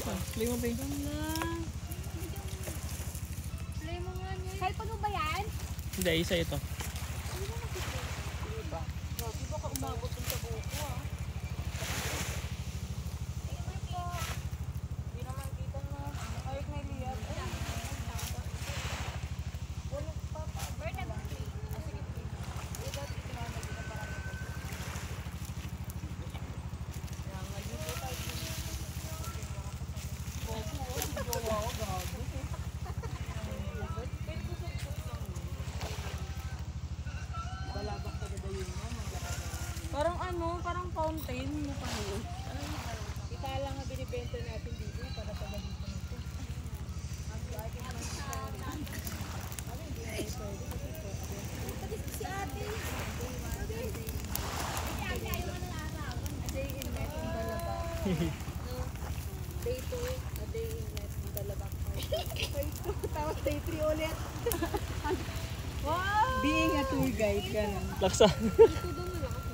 isa. Play mo, play. Play mo nga niya. Cellphone mo ba yan? Hindi, isa ito. Grabe, baka umabot yung sa buko ah. Hindi naman kita na. Ayok na iliyab. Walang papa. Birthday mo. Sige, dati kinamay kita para kaya nga dito tayo. Bobo, si jowa ko gago. Pwede ko sa balabak ka gada yun mo. Parang ano, parang fountain mo pa yun. Kita lang nga binibenta natin dito para sa ganito nito. Ang lagi naman sa si ate. Day in net in Dalabang. Day 2, a day in net in Dalabang. Day 2, tapos day 3 ulit. Wow! Being a tour guide, gano'n. Laksa.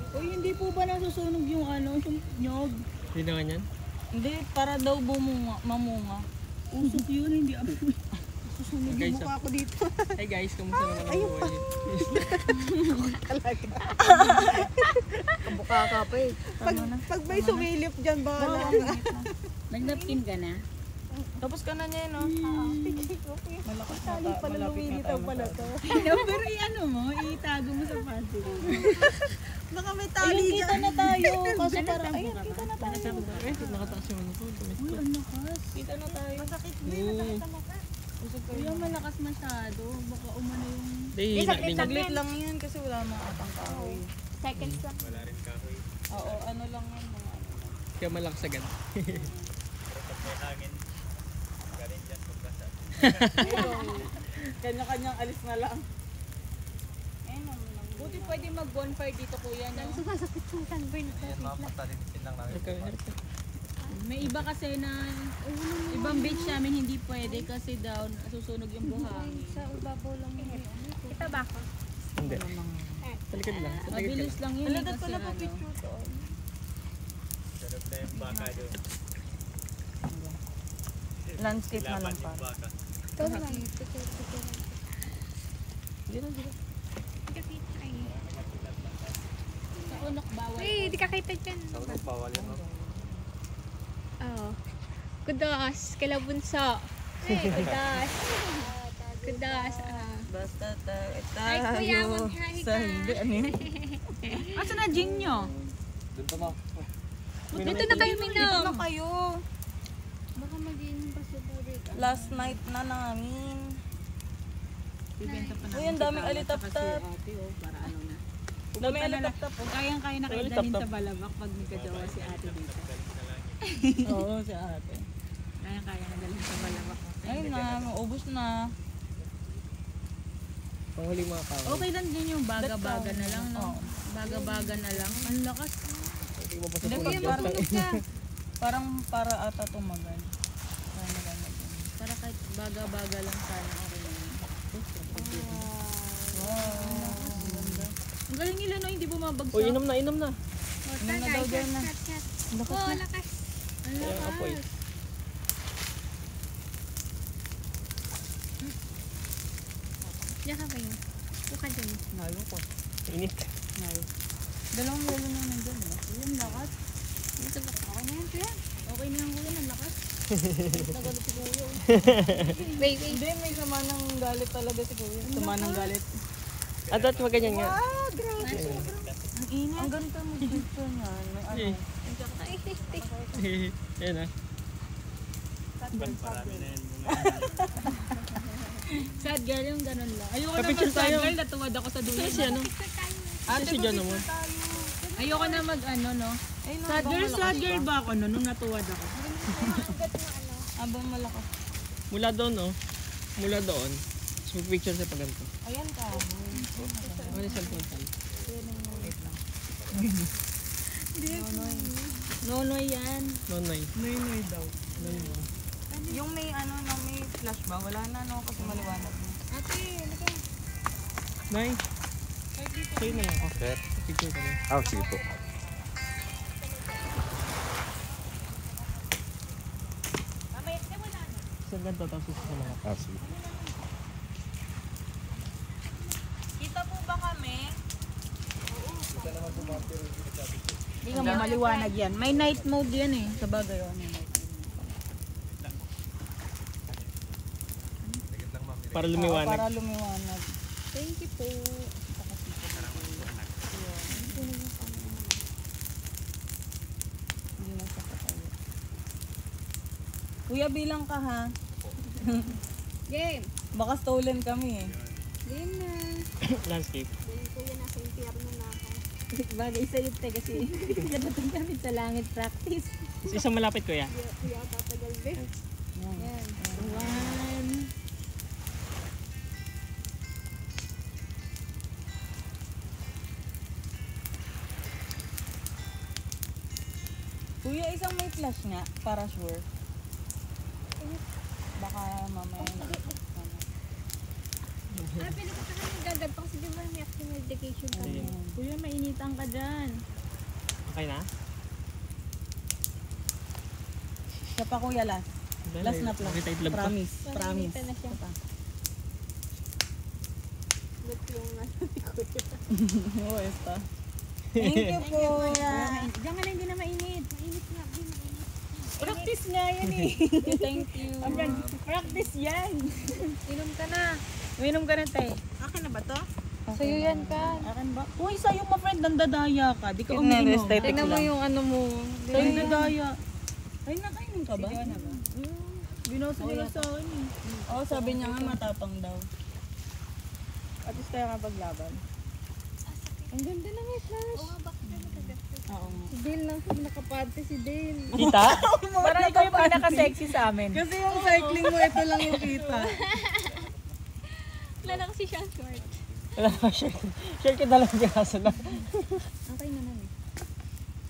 Uy, hindi po ba nasusunog yung ano, yung nyog? Hindi naman yan. Hindi, para daw mamunga. Usok yun, hindi ako. Susunog Okay, yung mukha ko dito. Hey guys, kamusta naman ang buhay? Talaga. Kamukha ka pa eh. Pag may sumilip dyan, bahala ka. Nag-napkin ka na? Tapos ka na niya, no? Malakas na Tali pala lumilitaw pala to. Pero ano mo, itago mo sa panty. Baka may tali dyan. Kita na tayo. Kasi parang, ayun, kita na tayo. Eh, nakataas yung ano ko. Uy, ang lakas. Kita na tayo. Masakit din, masakit ang lakas. Uy, ang malakas masyado. Baka umano yung... Hindi, Saglit lang yan kasi wala mga atang kahoy. Seconds lang. Wala rin kahoy. Oo, ano lang yan, mga ano lang. Kaya malakas agad. Kanya-kanyang alis na lang. Buti pwede mag-bonfire dito, kuya, no? Sumasakit yung sunburn. Harap ka, harap ka. May iba kasi na ibang beach namin hindi pwede kasi daw susunog yung buhangin. Sa ibabaw lang yun. Ito ba ako? Hindi. Talikad lang. Talikad ka Mabilis lang. lang yun eh, kasi ano. Landscape na lang pa. Ito naman. Dito, dito. Sa unok bawal. Uy, di ka kita dyan. Bawal yan. Oo. Kudos. Kala bunso. Kudos. Kudos. Basta Ay, kuya, mag-hi ka. ano yun? Asa na gin nyo? Dito na. Dito na kayo Dito minom. na kayo. Baka mag-inom pa sa burit. Last night na namin. Ibenta pa Uy, ang daming alitap-tap. Ate, oh, para ano na. Daming alitap-tap. Kung kayang-kaya na kayo dalhin sa Balabak pag may kajawa si ate dito. Oo, si ate. Kayang-kaya na dalhin sa Balabak. Ayun na, maubos na. Panghuli mga kahoy. Okay lang din yung baga-baga na lang, no? Baga-baga na lang. Ang lakas. Hindi mo pa sa Hindi, pulag kuya, yan. marunong ka. Parang para ata tumagal. Parang maganda din. Para kahit baga-baga lang sana ako lang. Wow. Ang galing nila, no? Hindi bumabagsak. Uy, inom na, inom na. Inom na daw dyan na. Oo, lakas. Ang Kaya ang apoy. lakas. Diyan ka ba yun? Buka dyan. Nalo ko. Init. Dalawang yelo na nandun. Uy, ang lakas. Dito ba? Okay na yan, kuya. Okay na yung kuya, ang lakas. Nagalit si kuya. Wait, wait. Hindi, may sama ng galit talaga si kuya. Sama ng galit. At dati maganyan nga. Grabe. Ang ingat. Ang ganda mo dito niyan. May ano. Eh. Ay, stick. Ayan ah. Sad girl yung ganun lang. Ayoko Kapicture naman sad tayo. girl, natuwad ako sa dulo. Si ano? Ate, si John mo. Ayoko na mag ano, no? Ay, no, Sad girl ba ako, no? Nung natuwad ako. Abang malakas. Mula doon, oh. Mula doon. So, picture sa paganto. Ayan ka. Ano yung cellphone tayo? Nonoy yan. Nonoy. Noy daw. Nonoy. Yung may ano na may flash ba? Wala na no kasi maliwanag na. Ate, ano ka? Nay. Sa'yo na lang. Okay. Picture ka na. Ah, sige po. Ang ganda tapos sa lahat. Ah, sige. Kita po ba kami? Hindi ka maliwanag yan. May night mode yan eh. Sa bagay yun. Para lumiwanag. Para lumiwanag. Thank you po. Hindi na sa katayo. Kuya, bilang ka ha. Game. Baka stolen kami eh. Game na. Landscape. Kuya, nasa impyerno na ako. Bagay sa'yo te kasi nadating kami sa langit practice. Isang malapit kuya. Kuya, tatagal be. Yan. Yan. One. Kuya, isang may flash nga. Para sure. Baka mamaya Pili ko kasi nagagad kasi di ba may active medication kami. Ayun. Kuya, mainitan ka dyan. Okay na? Siya pa kuya last. Last na plan. Makita itlog ko. Promise. Parang Promise. inita na siya. Ito pa. Ba't yung ano ni Kuya? Oo, esta. Thank you po. Diyan ka na hindi na mainit. Mainit nga. Practice nga yan eh. Thank you. Practice yan. Inom ka na. Uminom ka na tayo. Akin na ba to? Sa'yo yan ka. Akin ba? Uy, sa'yo ma friend, nandadaya ka. Di ka uminom. Tignan mo yung ano mo. Sa'yo nadaya. Ay, nakainom ka ba? Binoso nila sa akin eh. Oo, sabi niya nga matapang daw. At least tayo mapaglaban. Ang ganda na may flash. Oo, bakit na nakagat? Oo. Si Dale lang nakaparte si Dale. Kita? Parang ikaw yung pinaka-sexy sa amin. Kasi yung cycling mo, ito lang yung kita. Wala na kasi siyang short. Wala na shirt. Shirt ka dalawang piraso na. Okay naman eh.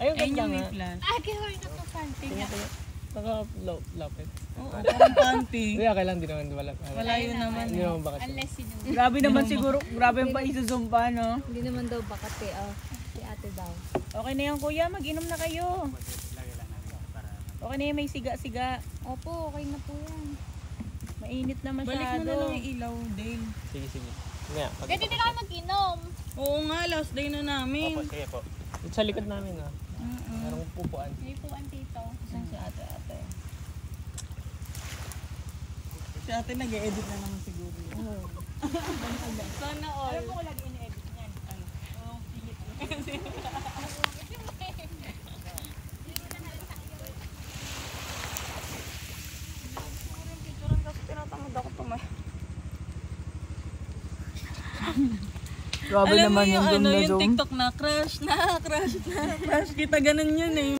Ayun, Ayun ganda yung may nga. plan. Okay, wala na to panty niya. Naka-lapit. Oo, parang panty. Hindi, okay lang. Di naman wala. Wala yun naman. Hindi naman bakit. Unless sino. Grabe naman siguro. Grabe yung pa isusumpa, no? Hindi naman daw bakat eh. Oh, si ate daw. Okay na yan, kuya. Mag-inom na kayo. Okay na yan, may siga-siga. Opo, okay na po yan. Mainit na masyado. Balik mo na lang yung ilaw, Dale. Sige, sige. Nga, pag... Pwede din ako mag-inom. Oo nga, last day na namin. Opo, sige po. Dito sa likod namin ah. Merong pupuan. May puwan tito. Saan si ate? Si ate nag-e-edit na naman siguro. Sana all. Alam mo ko lagi ini-edit niyan. Ano? Oo, pigit. Grabe Alam mo naman yung yung ano, zoom na yung zoom. TikTok na crush na, crush na, crush kita, ganun yun eh.